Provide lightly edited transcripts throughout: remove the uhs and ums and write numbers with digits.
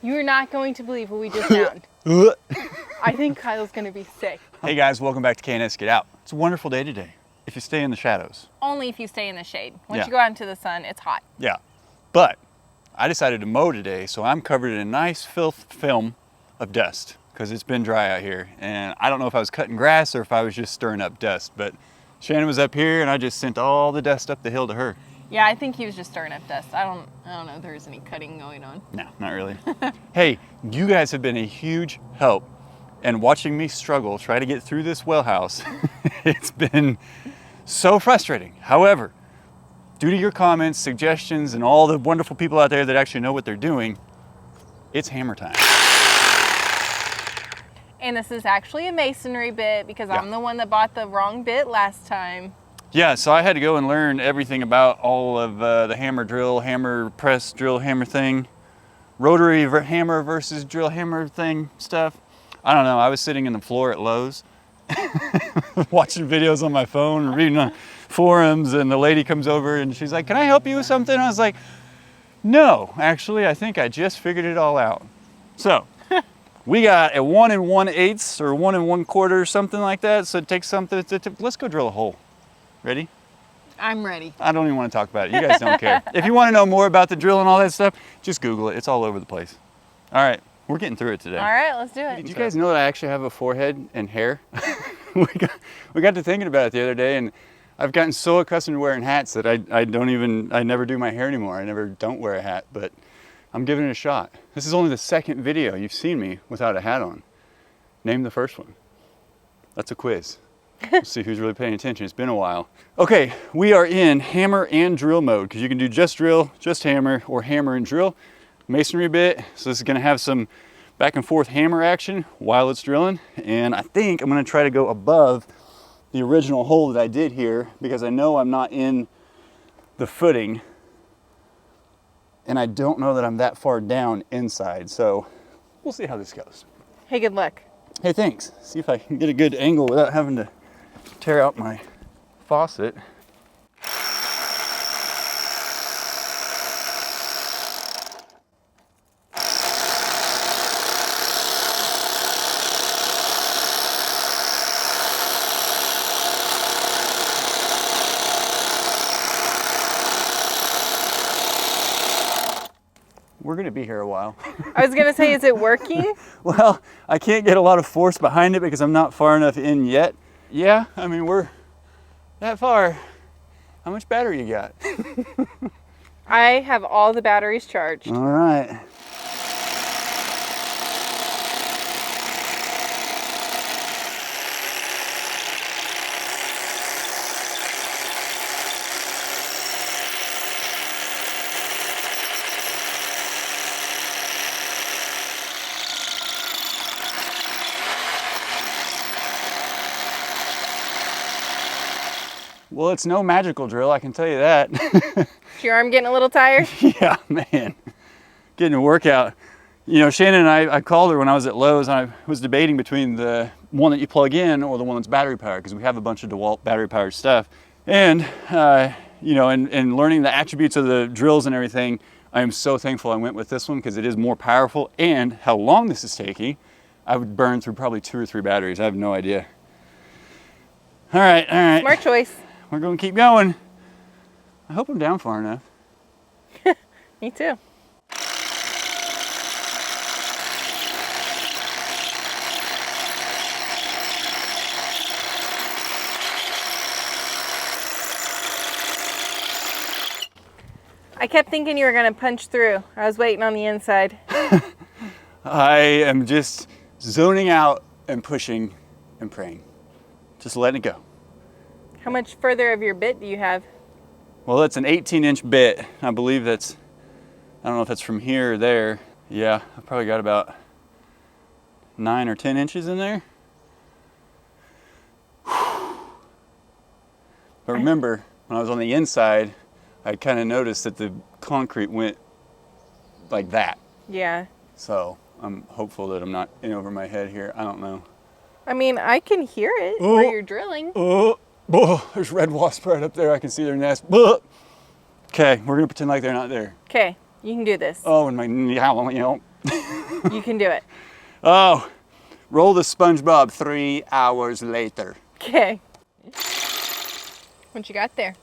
You're not going to believe what we just found. I think Kyle's going to be sick. Hey guys, welcome back to K&S Get Out. It's a wonderful day today, if you stay in the shadows. Only if you stay in the shade. Once Yeah. you go out into the sun, it's hot. Yeah, but I decided to mow today, so I'm covered in a nice film of dust because it's been dry out here. And I don't know if I was cutting grass or if I was just stirring up dust, but Shannon was up here and I just sent all the dust up the hill to her. Yeah, I think he was just stirring up dust. I don't know if there's any cutting going on. No, not really. Hey, you guys have been a huge help in watching me struggle, try to get through this well house. It's been so frustrating. However, due to your comments, suggestions, and all the wonderful people out there that actually know what they're doing, it's hammer time. And this is actually a masonry bit because I'm the one that bought the wrong bit last time. Yeah, so I had to go and learn everything about all of the hammer drill, hammer press, drill hammer thing, rotary hammer versus drill hammer thing stuff. I don't know, I was sitting in the floor at Lowe's watching videos on my phone, reading on forums, and the lady comes over and she's like, "Can I help you with something?" I was like, "No, actually, I think I just figured it all out." So we got a 1 1/8 or 1 1/4, something like that. So it takes something, let's go drill a hole. Ready? I'm ready. I don't even want to talk about it. You guys don't care. If you want to know more about the drill and all that stuff, just Google it. It's all over the place. All right, we're getting through it today. All right, let's do it. Did you guys know that I actually have a forehead and hair? we got to thinking about it the other day, and I've gotten so accustomed to wearing hats that I never do my hair anymore. I never don't wear a hat, but I'm giving it a shot. This is only the second video you've seen me without a hat on. Name the first one. That's a quiz. Let's see who's really paying attention. It's been a while. Okay, we are in hammer and drill mode because you can do just drill, just hammer, or hammer and drill. Masonry bit, so this is gonna have some back and forth hammer action while it's drilling. And I think I'm gonna try to go above the original hole that I did here because I know I'm not in the footing and I don't know that I'm that far down inside. So we'll see how this goes. Hey, good luck. Hey, thanks. See if I can get a good angle without having to tear out my faucet. We're gonna be here a while. I was gonna say, is it working? Well, I can't get a lot of force behind it because I'm not far enough in yet. Yeah, I mean, we're that far. How much battery you got? I have all the batteries charged. All right. Well, it's no magical drill, I can tell you that. Is your arm getting a little tired? Yeah, man, getting a workout. You know, Shannon and I called her when I was at Lowe's and I was debating between the one that you plug in or the one that's battery powered because we have a bunch of DeWalt battery powered stuff. And, you know, and learning the attributes of the drills and everything, I am so thankful I went with this one because it is more powerful, and how long this is taking, I would burn through probably 2 or 3 batteries. I have no idea. All right, all right. Smart choice. We're going to keep going. I hope I'm down far enough. Me too. I kept thinking you were going to punch through. I was waiting on the inside. I am just zoning out and pushing and praying. Just letting it go. How much further of your bit do you have? Well, that's an 18-inch bit. I believe that's, I don't know if that's from here or there. Yeah, I've probably got about 9 or 10 inches in there. But remember, when I was on the inside, I kind of noticed that the concrete went like that. Yeah. So I'm hopeful that I'm not in over my head here. I don't know. I mean, I can hear it where you're drilling. There's red wasp right up there. I can see their nest. Okay, we're gonna pretend like they're not there. Okay, you can do this. Oh, and my, You can do it. Oh, roll the SpongeBob 3 hours later. Okay. What you got there?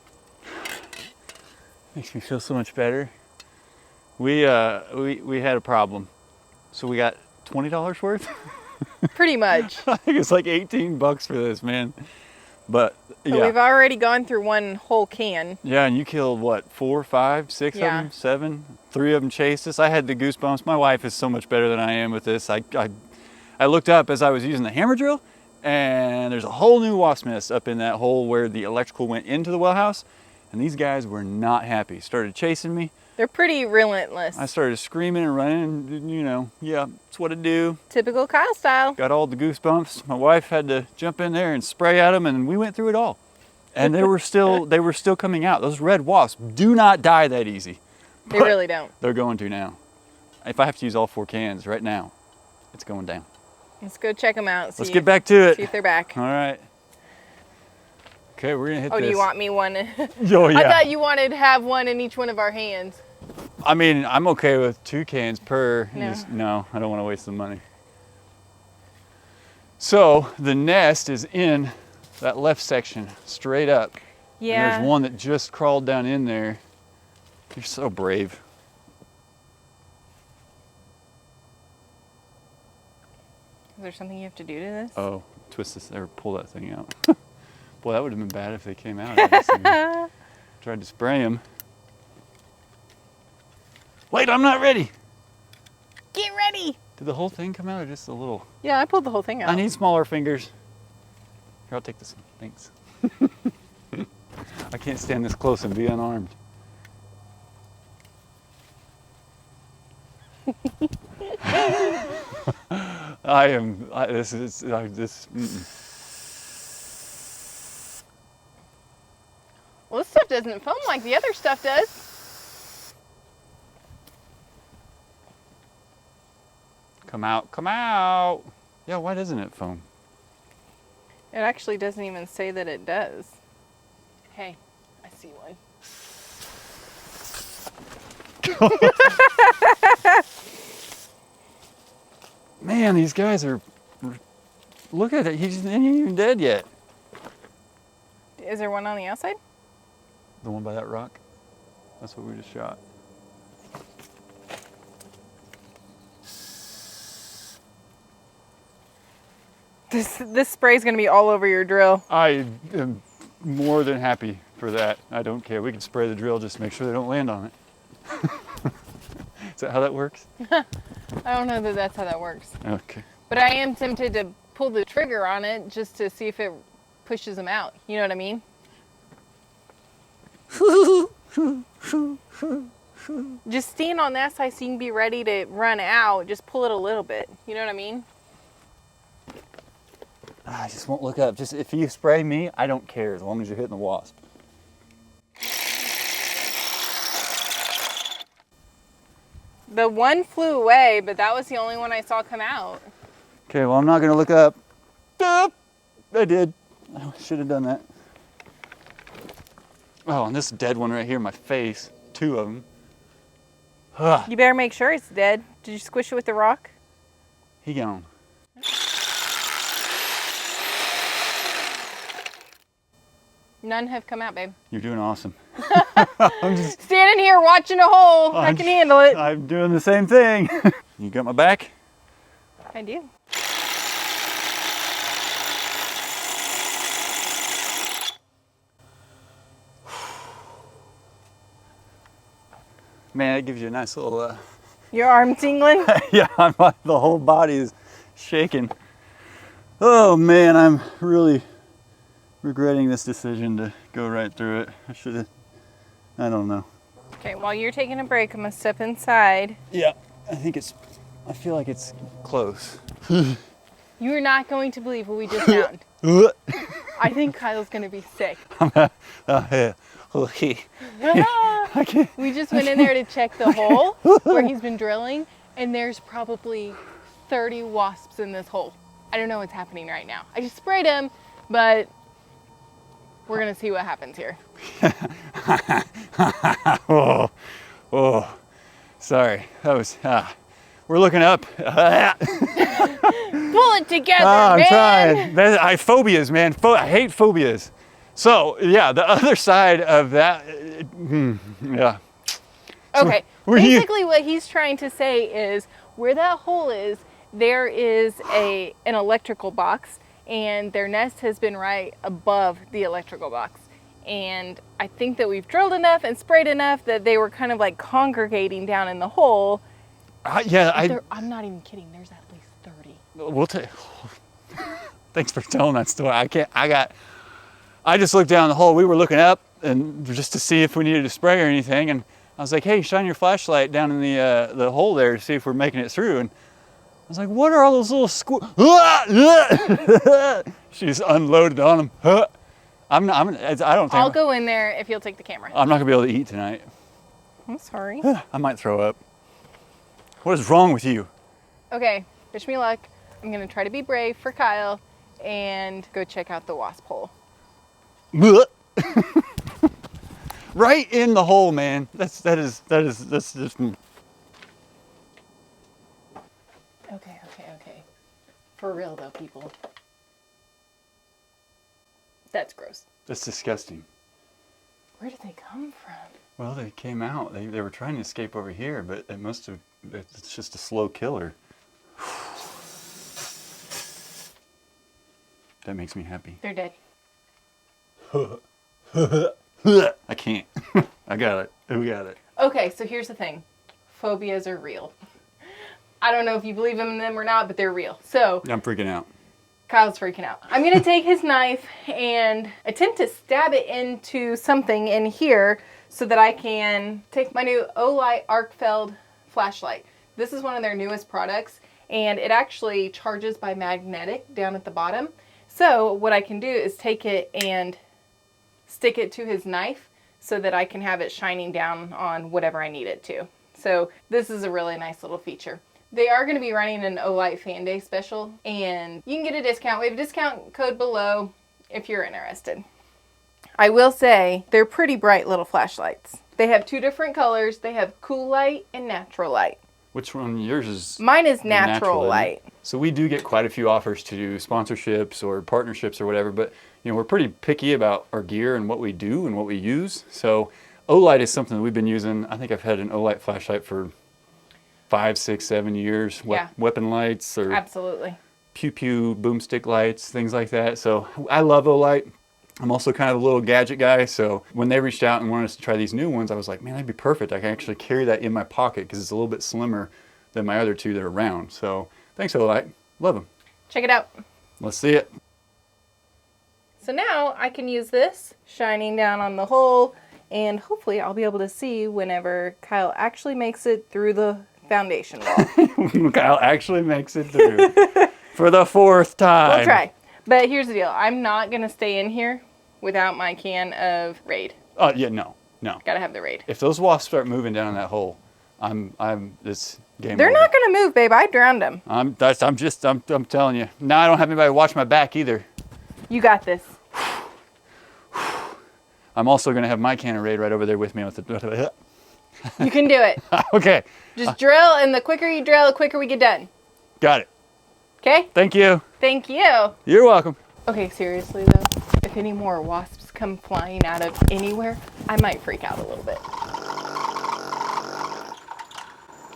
Makes me feel so much better. We had a problem. So we got $20 worth? Pretty much. I think it's like 18 bucks for this, man. But So yeah. we've already gone through one whole can. Yeah, and you killed what, 4, 5, 6 of Yeah. them, 7? 3 of them chased us. I had the goosebumps. My wife is so much better than I am with this. I looked up as I was using the hammer drill, and there's a whole new wasp nest up in that hole where the electrical went into the well house, and these guys were not happy. Started chasing me. They're pretty relentless. I started screaming and running, and you know, yeah, that's what I do. Typical Kyle style. Got all the goosebumps. My wife had to jump in there and spray at them, and we went through it all. And they were still coming out. Those red wasps do not die that easy. They really don't. They're going to now. If I have to use all 4 cans right now, it's going down. Let's go check them out. Let's get back to it. See if they're back. All right. Okay, we're gonna hit Oh, this. do you want me one? Oh, yeah. I thought you wanted to have one in each one of our hands. I mean, I'm okay with 2 cans per. No. No, I don't want to waste the money. So the nest is in that left section, straight up. Yeah. And there's one that just crawled down in there. You're so brave. Is there something you have to do to this? Oh, twist this or pull that thing out. Boy, that would have been bad if they came out of this and tried to spray them. Wait, I'm not ready. Get ready. Did the whole thing come out or just a little? Yeah, I pulled the whole thing out. I need smaller fingers. Here, I'll take this one. Thanks. I can't stand this close and be unarmed. This is, Well, this stuff doesn't foam like the other stuff does. Come out, come out. Yeah, why doesn't it foam? It actually doesn't even say that it does. Hey, I see one. Man, these guys are, look at it, he ain't even dead yet. Is there one on the outside? The one by that rock? That's what we just shot. This spray is going to be all over your drill. I am more than happy for that. I don't care. We can spray the drill, just make sure they don't land on it. Is that how that works? I don't know that that's how that works. Okay. But I am tempted to pull the trigger on it just to see if it pushes them out. You know what I mean? Just stand on that side so you can be ready to run out. Just pull it a little bit. You know what I mean? I just won't look up. Just if you spray me, I don't care as long as you're hitting the wasp. The one flew away, but that was the only one I saw come out. Okay, well, I'm not going to look up. I did. I should have done that. Oh, and this dead one right here in my face. 2 of them. You better make sure it's dead. Did you squish it with the rock? He gone. None have come out, babe. You're doing awesome. I'm just standing here watching a hole. I can handle it. I'm doing the same thing. You got my back? I do. Man, it gives you a nice little, Your arm tingling? yeah, the whole body is shaking. Oh man, I'm really regretting this decision to go right through it. I should have, I don't know. Okay, while you're taking a break, I'm gonna step inside. Yeah, I feel like it's close. You're not going to believe what we just found. I think Kyle's gonna be sick. I can't. We just went in there to check the hole where he's been drilling, and there's probably 30 wasps in this hole. I don't know what's happening right now. I just sprayed him, but we're gonna see what happens here. Oh, sorry. That was we're looking up. Pull it together, I'm man. trying. Phobias, man. I hate phobias. So yeah, the other side of that, yeah. Okay, So basically what he's trying to say is where that hole is, there is an electrical box, and their nest has been right above the electrical box. And I think that we've drilled enough and sprayed enough that they were kind of like congregating down in the hole. I'm not even kidding, there's at least 30. We'll take. Thanks for telling that story. I just looked down the hole. We were looking up and just to see if we needed to spray or anything. And I was like, hey, shine your flashlight down in the hole there to see if we're making it through. And I was like, what are all those little She's unloaded on them. I don't think. I'll go in there if you'll take the camera. I'm not gonna be able to eat tonight. I'm sorry. I might throw up. What is wrong with you? Okay, wish me luck. I'm gonna try to be brave for Kyle and go check out the wasp hole. Right in the hole, man. That's just. Okay. For real though, people. That's gross. That's disgusting. Where did they come from? Well, they came out. They were trying to escape over here, but it's just a slow killer. That makes me happy. They're dead. I can't. I got it. We got it. Okay, so here's the thing. Phobias are real. I don't know if you believe in them or not, but they're real. So I'm freaking out. Kyle's freaking out. I'm going to take his knife and attempt to stab it into something in here so that I can take my new Olight Arcfeld flashlight. This is one of their newest products, and it actually charges by magnetic down at the bottom. So what I can do is take it and stick it to his knife so that I can have it shining down on whatever I need it to. So this is a really nice little feature. They are going to be running an Olight Fan Day special, and you can get a discount. We have a discount code below if you're interested. I will say they're pretty bright little flashlights. They have two different colors. They have cool light and natural light. Which one? Yours is? Mine is natural light. So we do get quite a few offers to do sponsorships or partnerships or whatever, but we're pretty picky about our gear and what we do and what we use. So Olight is something that we've been using. I think I've had an Olight flashlight for 5, 6, 7 years. Yeah. Weapon lights or absolutely pew pew boomstick lights, things like that. So I love Olight. I'm also kind of a little gadget guy, so when they reached out and wanted us to try these new ones, I was like, man, that'd be perfect. I can actually carry that in my pocket because it's a little bit slimmer than my other two that are round. So thanks, Olight. Love them. check it out. Let's see it. So now I can use this shining down on the hole, and hopefully I'll be able to see whenever Kyle actually makes it through the foundation wall. Kyle actually makes it through for the 4th time. We'll try. But here's the deal. I'm not going to stay in here without my can of Raid. Oh, yeah, no. Gotta have the Raid. If those wasps start moving down that hole, this game They're over. not going to move, babe. I drowned them. I'm telling you. Now I don't have anybody to watch my back either. You got this. I'm also going to have my can of Raid right over there with me. You can do it. Okay. Just drill, and the quicker you drill, the quicker we get done. Got it. Okay? Thank you. Thank you. You're welcome. Okay, seriously though, if any more wasps come flying out of anywhere, I might freak out a little bit.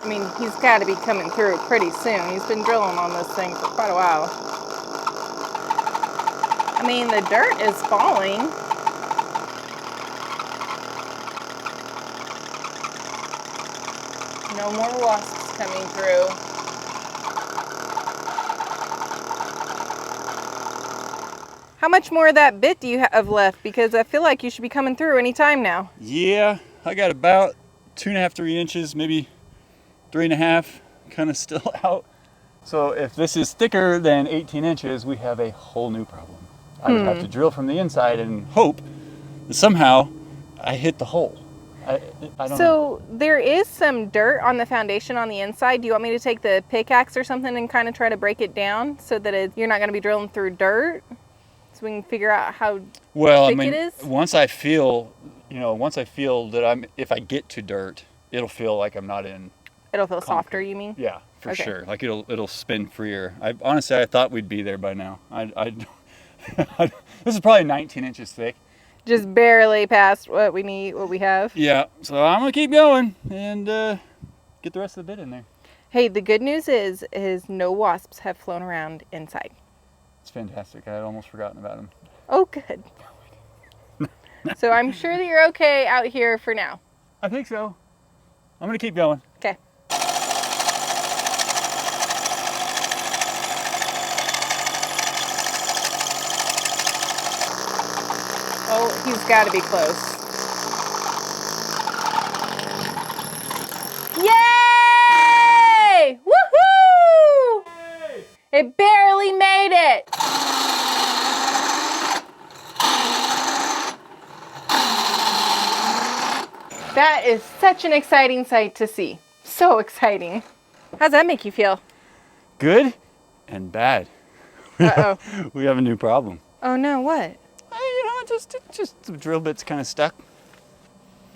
I mean, he's got to be coming through pretty soon. He's been drilling on this thing for quite a while. I mean, the dirt is falling. No more wasps coming through. How much more of that bit do you have left? Because I feel like you should be coming through any time now. Yeah, I got about 2.5, 3 inches, maybe 3.5, kind of still out. So if this is thicker than 18 inches, we have a whole new problem. I would have to drill from the inside and hope that somehow I hit the hole. I don't know. So there is some dirt on the foundation on the inside. Do you want me to take the pickaxe or something and kind of try to break it down so that you're not going to be drilling through dirt? So we can figure out how thick it is? Once I feel that if I get to dirt, it'll feel like I'm not in. It'll feel concrete. softer, you mean? Yeah, for Okay. sure. Like it'll spin freer. Honestly, I thought we'd be there by now. This is probably 19 inches thick. Just barely past what we need, what we have. Yeah, so I'm gonna keep going and get the rest of the bit in there. Hey, the good news is no wasps have flown around inside. It's fantastic. I had almost forgotten about them. Oh, good. So I'm sure that you're okay out here for now. I think so. I'm gonna keep going. Okay. Oh, he's got to be close. Yay! Woohoo! It barely made it. That is such an exciting sight to see. So exciting. How's that make you feel? Good and bad. Uh-oh. We have a new problem. Oh no, what? Just the drill bit's kind of stuck.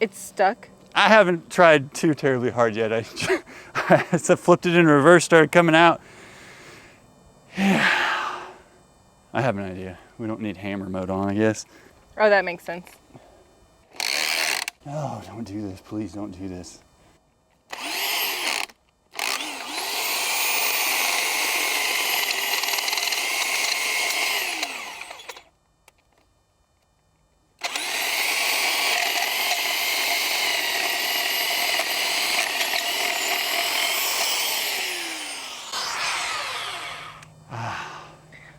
It's stuck? I haven't tried too terribly hard yet. I flipped it in reverse, started coming out. Yeah. I have an idea. We don't need hammer mode on, I guess. Oh, that makes sense. Oh, don't do this. Please don't do this.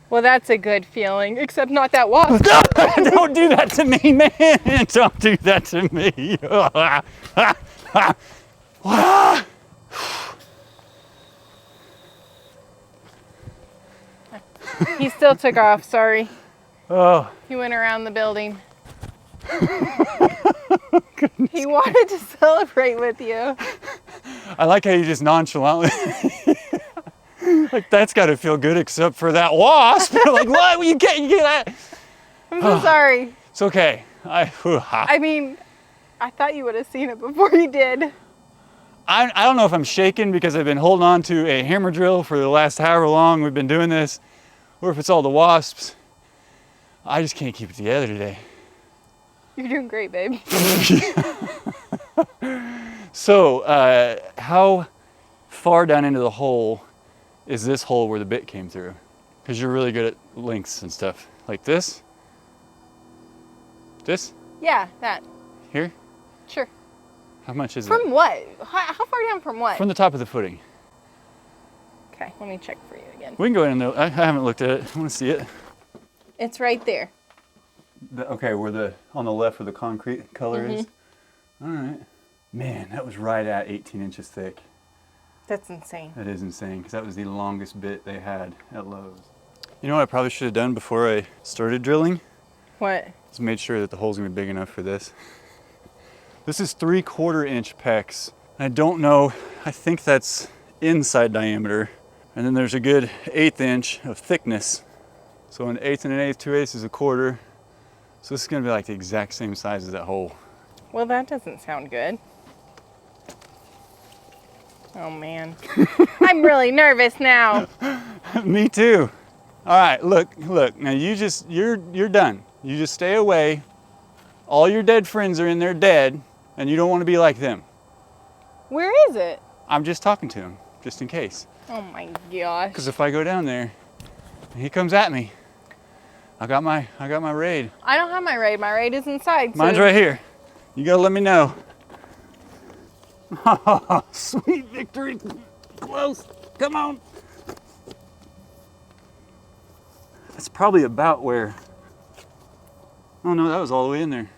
Well, that's a good feeling, except not that wasp. Don't do that to me, man. Don't do that to me. He still took off, sorry. Oh, He went around the building. He wanted to celebrate with you. I like how you just nonchalantly. Like, that's got to feel good except for that wasp. Like, what? You get that? I'm so sorry. It's okay. I mean, I thought you would have seen it before you did. I don't know if I'm shaking because I've been holding on to a hammer drill for the last however long we've been doing this, or if it's all the wasps. I just can't keep it together today. You're doing great, babe. So, how far down into the hole is this hole where the bit came through? Because you're really good at lengths and stuff. Like this? This? Yeah, that. Here? Sure. How much is it? From what? How far down from what? From the top of the footing. Okay, let me check for you again. We can go in there. I haven't looked at it. I want to see it. It's right there. Okay, where on the left where the concrete color is? All right. Man, that was right at 18 inches thick. That's insane. That is insane, because that was the longest bit they had at Lowe's. You know what I probably should have done before I started drilling? What? Is made sure that the hole's gonna be big enough for this. This is 3/4 inch pecs. I don't know, I think that's inside diameter. And then there's a good 1/8 inch of thickness. So an 1/8 and an 1/8, 2/8 is 1/4. So this is gonna be like the exact same size as that hole. Well, that doesn't sound good. Oh man. I'm really nervous now. Me too. All right, look. Now you're done. You just stay away. All your dead friends are in there dead, and you don't want to be like them. Where is it? I'm just talking to him, just in case. Oh my gosh. Because if I go down there, and he comes at me, I got my raid. I don't have my raid. My raid is inside. Mine's right here. You gotta let me know. Sweet victory. Close. Come on. That's probably about where. Oh no, that was all the way in there.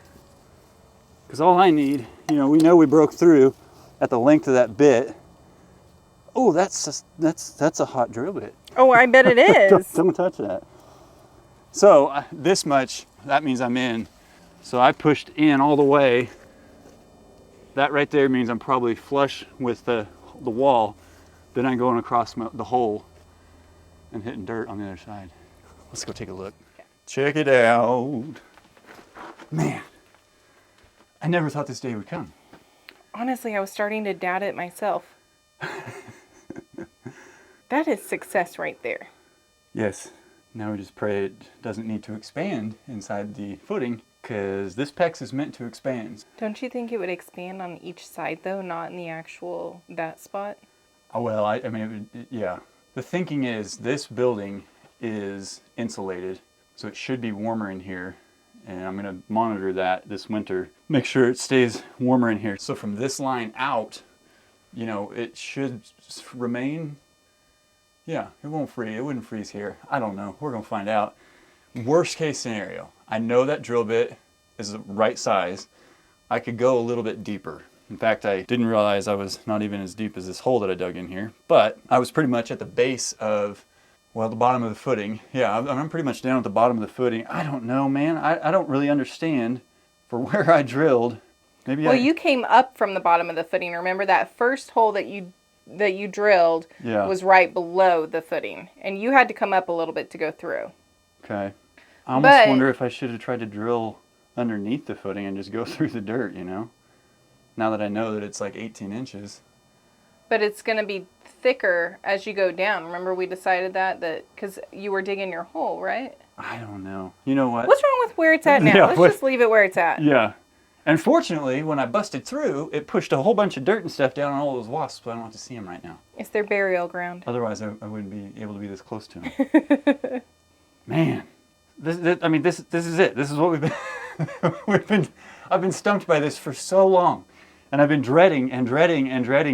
Because all I need, we know we broke through at the length of that bit. Oh, that's a hot drill bit. Oh, I bet it is. Don't touch that. So this much, that means I'm in. So I pushed in all the way. That right there means I'm probably flush with the wall. Then I'm going across the hole and hitting dirt on the other side. Let's go take a look. Okay. Check it out. Man, I never thought this day would come. Honestly, I was starting to doubt it myself. That is success right there. Yes. Now we just pray it doesn't need to expand inside the footing, because this PEX is meant to expand. Don't you think it would expand on each side though, not in the actual, that spot? Oh, well, I mean, yeah. The thinking is this building is insulated, so it should be warmer in here. And I'm going to monitor that this winter, make sure it stays warmer in here. So from this line out, you know, it should remain. Yeah, it won't freeze. It wouldn't freeze here. I don't know. We're going to find out. Worst case scenario, I know that drill bit is the right size. I could go a little bit deeper. In fact, I didn't realize I was not even as deep as this hole that I dug in here, but I was pretty much at the base of, well, the bottom of the footing. Yeah, I'm pretty much down at the bottom of the footing. I don't know, man. I don't really understand for where I drilled. Maybe Well, you came up from the bottom of the footing. Remember that first hole that you drilled was right below the footing, and you had to come up a little bit to go through. Okay. I almost wonder if I should have tried to drill underneath the footing and just go through the dirt, you know? Now that I know that it's like 18 inches. But it's going to be thicker as you go down. Remember we decided that because you were digging your hole, right? I don't know. You know what? What's wrong with where it's at now? Yeah, Let's just leave it where it's at. Yeah. And fortunately, when I busted through, it pushed a whole bunch of dirt and stuff down on all those wasps, so I don't have to see them right now. It's their burial ground. Otherwise, I wouldn't be able to be this close to them. Man. This is it. This is what we've been, I've been stumped by this for so long. And I've been dreading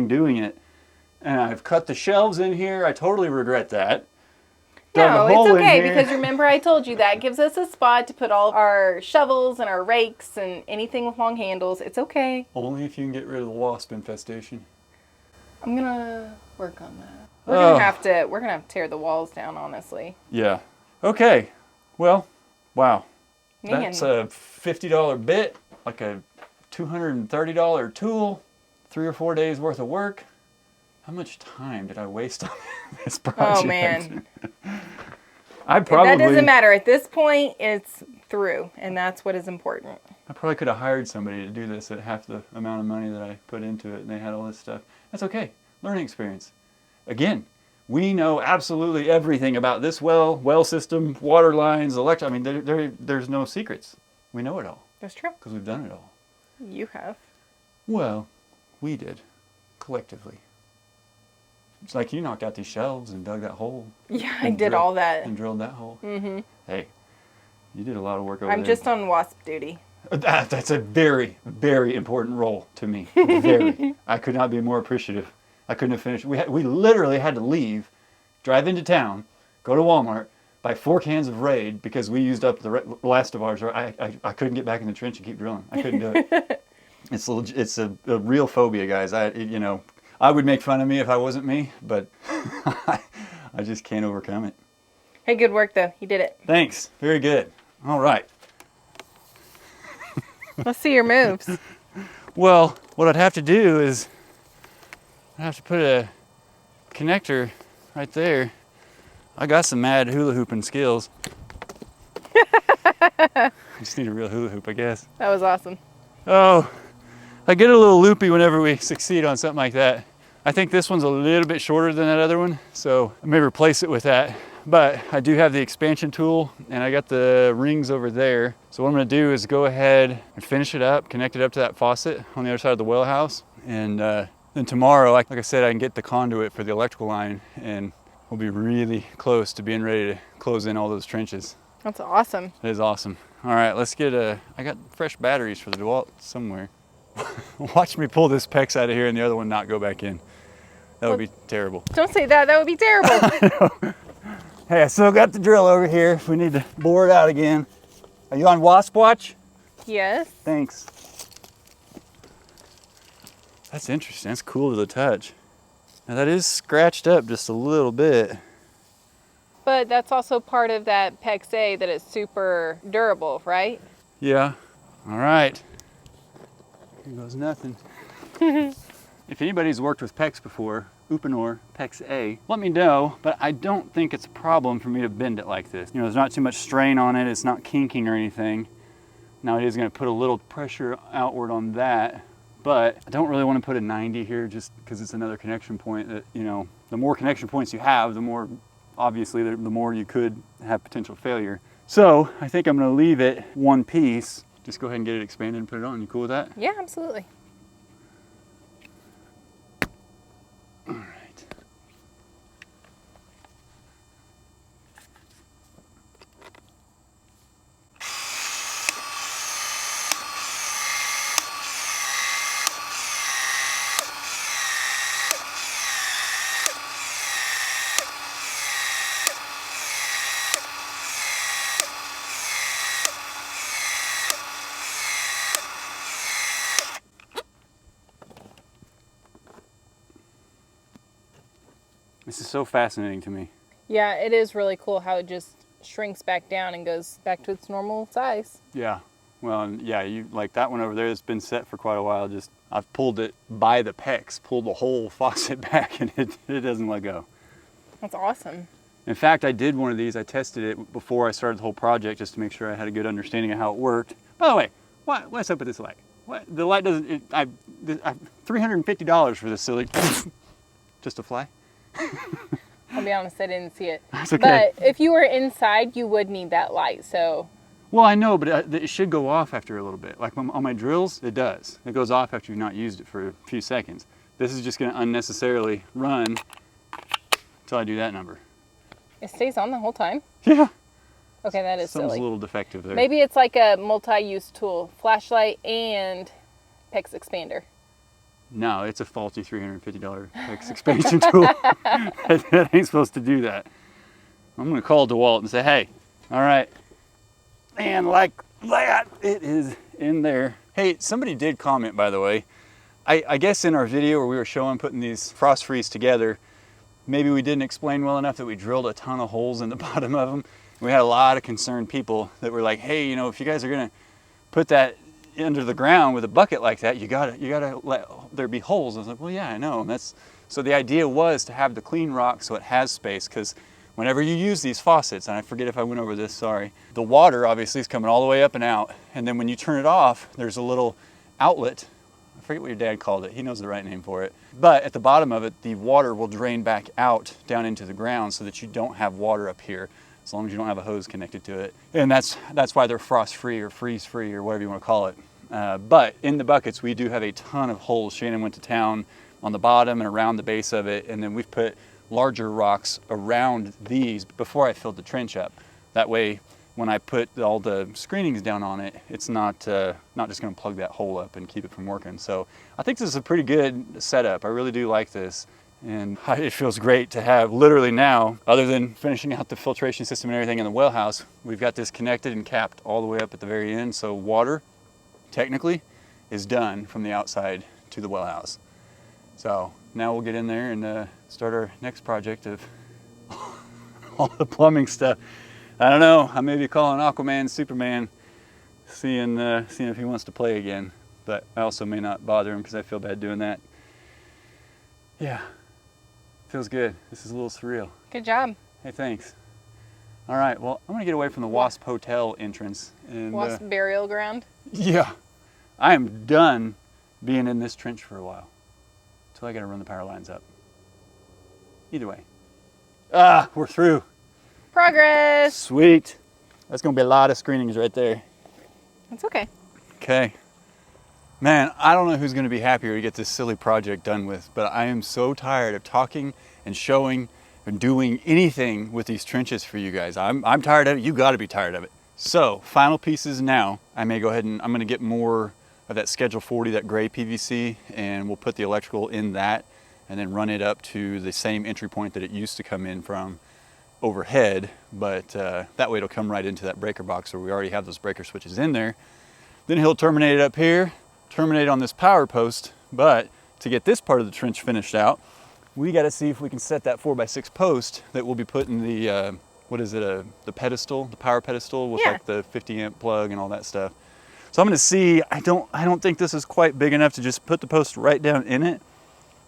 doing it. And I've cut the shelves in here. I totally regret that. No, it's okay, because remember I told you that gives us a spot to put all our shovels and our rakes and anything with long handles. It's okay. Only if you can get rid of the wasp infestation. I'm gonna work on that. We're gonna have to tear the walls down, honestly. Yeah. Okay. Well, wow. Man. That's a $50 bit, like a $230 tool, 3 or 4 days worth of work. How much time did I waste on this project? Oh, man. That doesn't matter. At this point, it's through, and that's what is important. I probably could have hired somebody to do this at half the amount of money that I put into it, and they had all this stuff. That's okay. Learning experience. Again, we know absolutely everything about this well system, water lines, electric. I mean, there's no secrets. We know it all. That's true. Because we've done it all. You have. Well, we did, collectively. It's like you knocked out these shelves and dug that hole. Yeah, I did all that. And drilled that hole. Mm-hmm. Hey, you did a lot of work over there. I'm just on wasp duty. That's a very, very important role to me. Very. I could not be more appreciative. I couldn't have finished. We literally had to leave, drive into town, go to Walmart, buy 4 cans of Raid because we used up the last of ours. I couldn't get back in the trench and keep drilling. I couldn't do it. It's a real phobia, guys. I would make fun of me if I wasn't me, but I just can't overcome it. Hey, good work though. You did it. Thanks. Very good. All right. Let's see your moves. Well, what I'd have to do is I have to put a connector right there. I got some mad hula hooping skills. I just need a real hula hoop, I guess. That was awesome. Oh, I get a little loopy whenever we succeed on something like that. I think this one's a little bit shorter than that other one, so I may replace it with that. But I do have the expansion tool, and I got the rings over there. So what I'm gonna do is go ahead and finish it up, connect it up to that faucet on the other side of the well house, and then tomorrow, like I said, I can get the conduit for the electrical line, and we'll be really close to being ready to close in all those trenches. That's awesome. It is awesome. All right, let's get I got fresh batteries for the DeWalt somewhere. Watch me pull this PEX out of here and the other one not go back in. That would be terrible. Don't say that. That would be terrible. Hey, I still got the drill over here if we need to bore it out again. Are you on wasp watch? Yes. Thanks. That's interesting. That's cool to the touch. Now that is scratched up just a little bit. But that's also part of that PEX A, that it's super durable, right? Yeah. All right. Here goes nothing. If anybody's worked with PEX before, Uponor, PEX A, let me know, but I don't think it's a problem for me to bend it like this. You know, there's not too much strain on it, it's not kinking or anything. Now it is gonna put a little pressure outward on that, but I don't really wanna put a 90 here just because it's another connection point that, you know, the more connection points you have, the more, obviously, the more you could have potential failure. So I think I'm gonna leave it one piece. Just go ahead and get it expanded and put it on. You cool with that? Yeah, absolutely. All right. This is so fascinating to me. Yeah, it is really cool how it just shrinks back down and goes back to its normal size. Yeah. Well, and yeah, you like that one over there that's been set for quite a while. Just I've pulled it by the pecs, pulled the whole faucet back, and it doesn't let go. That's awesome. In fact, I did one of these. I tested it before I started the whole project just to make sure I had a good understanding of how it worked. By the way, what's up with this light? What, the light doesn't. I $350 for this silly. Just a fly. I'll be honest, I didn't see it. That's okay. But if you were inside, you would need that light. So. Well, I know, but it should go off after a little bit. Like on my drills, it does. It goes off after you've not used it for a few seconds. This is just going to unnecessarily run until I do that number. It stays on the whole time? Yeah. Okay, that is Something's silly. a little defective there. Maybe it's like a multi-use tool. Flashlight and PEX expander. No, it's a faulty $350 PEX expansion tool. That ain't supposed to do that. I'm going to call DeWalt and say, hey, all right. And like that, it is in there. Hey, somebody did comment, by the way. I guess in our video where we were showing putting these frost frees together, maybe we didn't explain well enough that we drilled a ton of holes in the bottom of them. We had a lot of concerned people that were like, hey, you know, if you guys are going to put that under the ground with a bucket like that, you gotta let there be holes. I was like, well, yeah, I know. And so the idea was to have the clean rock so it has space, because whenever you use these faucets, and I forget if I went over this, sorry, the water obviously is coming all the way up and out, and then when you turn it off, there's a little outlet. I forget what your dad called it. He knows the right name for it. But at the bottom of it, the water will drain back out down into the ground so that you don't have water up here, as long as you don't have a hose connected to it. And that's why they're frost-free or freeze-free or whatever you want to call it. But in the buckets, we do have a ton of holes. Shannon went to town on the bottom and around the base of it, and then we've put larger rocks around these before I filled the trench up. That way, when I put all the screenings down on it, it's not just going to plug that hole up and keep it from working. So I think this is a pretty good setup. I really do like this. And it feels great to have literally now, other than finishing out the filtration system and everything in the well house, we've got this connected and capped all the way up at the very end. So water, technically, is done from the outside to the well house. So now we'll get in there and start our next project of all the plumbing stuff. I don't know, I may be calling Aquaman Superman, seeing if he wants to play again. But I also may not bother him because I feel bad doing that. Yeah. Feels good. This is a little surreal. Good job. Hey, thanks. All right, well, I'm gonna get away from the Wasp Hotel entrance. And, Wasp burial ground. Yeah. I am done being in this trench for a while. Until I gotta run the power lines up. Either way. We're through. Progress. Sweet. That's gonna be a lot of screenings right there. That's okay. Okay. Man, I don't know who's going to be happier to get this silly project done with, but I am so tired of talking and showing and doing anything with these trenches for you guys. I'm tired of it. You got to be tired of it. So, final pieces now. I may go ahead and I'm going to get more of that Schedule 40, that gray PVC, and we'll put the electrical in that and then run it up to the same entry point that it used to come in from overhead, but that way it'll come right into that breaker box where we already have those breaker switches in there. Then he'll terminate it up here, terminate on this power post, but to get this part of the trench finished out, we got to see if we can set that 4x6 post that we'll be putting the the pedestal, the power pedestal with like the 50 amp plug and all that stuff. So I'm going to see. I don't think this is quite big enough to just put the post right down in it,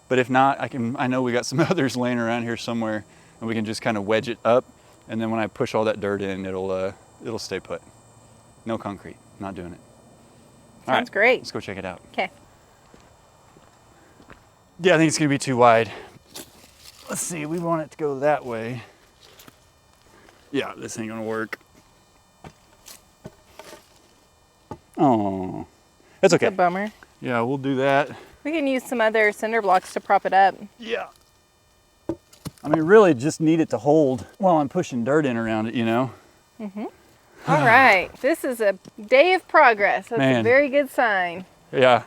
but if not, I know we got some others laying around here somewhere, and we can just kind of wedge it up, and then when I push all that dirt in, it'll stay put. No concrete. Not doing it. Sounds great. Let's go check it out. Okay. Yeah, I think it's gonna be too wide. let's see, we want it to go that way. Yeah, this ain't gonna work. Oh, it's okay. It's a bummer. Yeah, we'll do that. We can use some other cinder blocks to prop it up. Yeah. I mean, really just need it to hold while I'm pushing dirt in around it, you know? All right, this is a day of progress. That's Man. a very good sign. Yeah,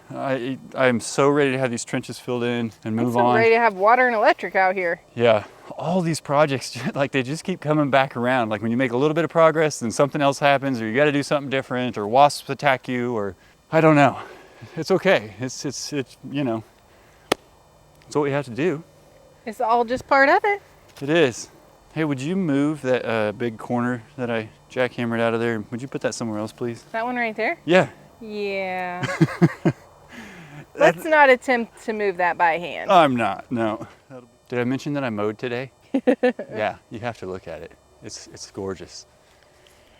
I'm so ready to have these trenches filled in and move I'm so on. ready to have water and electric out here. Yeah, all these projects, like they just keep coming back around. Like when you make a little bit of progress, then something else happens, or you got to do something different, or wasps attack you, or I don't know. It's okay. It's you know, it's what we have to do. It's all just part of it. It is. Hey, would you move that big corner that I jackhammered out of there? Would you put that somewhere else, please? That one right there? Yeah. Yeah. Let's not attempt to move that by hand. I'm not, no. Did I mention that I mowed today? Yeah, you have to look at it. It's gorgeous.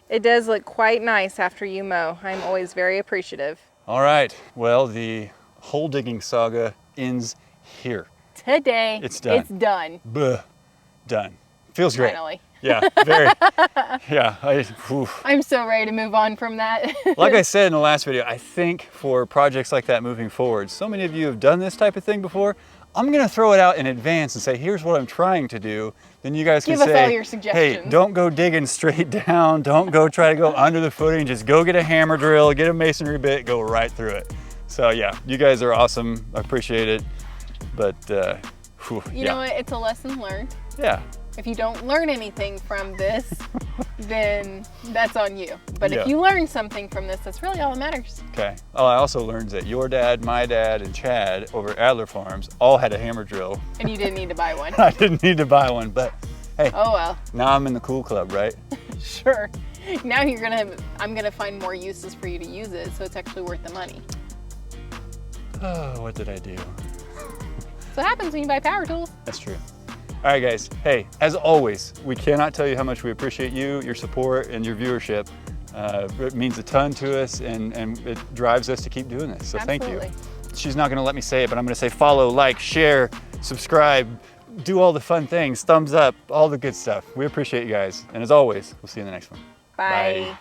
It does look quite nice after you mow. I'm always very appreciative. All right, well, the hole digging saga ends here. Today, It's done. It's done. Buh, done. Feels great. Finally. Yeah, very. Yeah, I'm so ready to move on from that. like I said in the last video, I think for projects like that moving forward, so many of you have done this type of thing before. I'm gonna throw it out in advance and say, here's what I'm trying to do. Then you guys can Give us say, all your suggestions. hey, don't go digging straight down. Don't go try to go under the footing. Just go get a hammer drill, get a masonry bit, go right through it. So yeah, you guys are awesome. I appreciate it. But You know what? It's a lesson learned. Yeah. If you don't learn anything from this, then that's on you. But Yeah. if you learn something from this, that's really all that matters. Okay. Oh, I also learned that your dad, my dad, and Chad over at Adler Farms all had a hammer drill. And you didn't need to buy one. I didn't need to buy one, but hey, Oh well. now I'm in the cool club, right? Sure. Now I'm gonna find more uses for you to use it, so it's actually worth the money. Oh, what did I do? So what happens when you buy power tools? That's true. All right, guys. Hey, as always, we cannot tell you how much we appreciate you, your support, and your viewership. It means a ton to us, and it drives us to keep doing this. So Absolutely. Thank you. She's not going to let me say it, but I'm going to say follow, like, share, subscribe, do all the fun things, thumbs up, all the good stuff. We appreciate you guys. And as always, we'll see you in the next one. Bye. Bye.